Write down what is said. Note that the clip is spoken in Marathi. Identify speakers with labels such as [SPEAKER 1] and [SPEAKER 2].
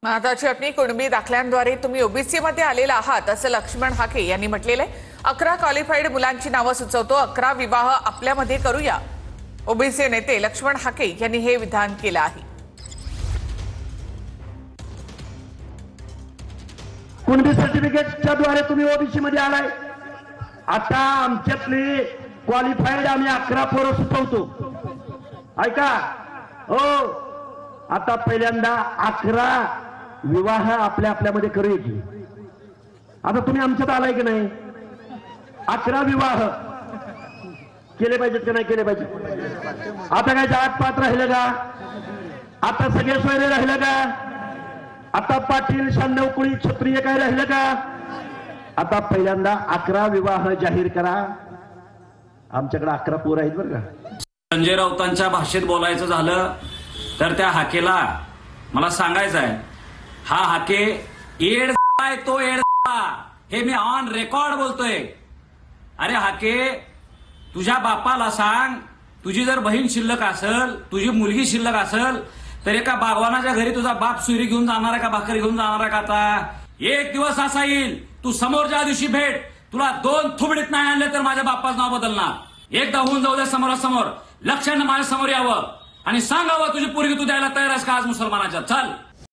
[SPEAKER 1] महत्वाची बातमी, कुणबी दाखल्यांद्वारे तुम्ही ओबीसी मध्ये आलेला आहात असं लक्ष्मण हाके यांनी म्हटलेलं आहे। 11 क्वालिफाईड मुलांची नावं सुचवतो, 11 विवाह आपल्यामध्ये करूया। ओबीसी नेते लक्ष्मण हाके यांनी हे विधान केलं आहे।
[SPEAKER 2] कुणबी सर्टिफिकेटच्या द्वारे तुम्ही ओबीसी मध्ये आलाय। आता आमच्यातले क्वालिफाईड आम्ही 11 पोरं सुचवतो, ऐका हो। आता पहिल्यांदा 11 विवाह आपल्यामध्ये करूया की। आता तुम्ही आमच्यात आलाय की नाही? 11 विवाह केले पाहिजेत की नाही केले पाहिजे? आता काय जात पात राहिलं का? आता सगळे सोयरे राहिलं का? आता पाटील शांडवकुळी क्षत्रिय काय राहिलं का? आता पहिल्यांदा 11 विवाह जाहीर करा। आमच्याकडे 11 पोरं आहेत बरं का।
[SPEAKER 3] संजय राऊतांच्या भाषेत बोलायचं झालं तर त्या हाकेला मला सांगायचं आहे, हा हाके येड आहे, तो येड हे मी ऑन रेकॉर्ड बोलतोय। अरे हाके, तुझ्या बापाला सांग, तुझी जर बहीण शिल्लक असेल, तुझी मुलगी शिल्लक असेल तर एका बागवानाच्या घरी तुझा बाप सुरी घेऊन जाणार आहे का, भाकरी घेऊन जाणार आहे का? आता एक दिवस असा येईल, तू समोरच्या दिवशी भेट, तुला 2 थुबडीत नाही आणले तर माझ्या बापाचं नाव बदलणार। एकदा होऊन जाऊ दे समोरासमोर, लक्षानं माझ्या समोर यावं आणि सांगावं तुझी पोरगी तू द्यायला तयार आहेस का आज मुसलमानाच्या? चल।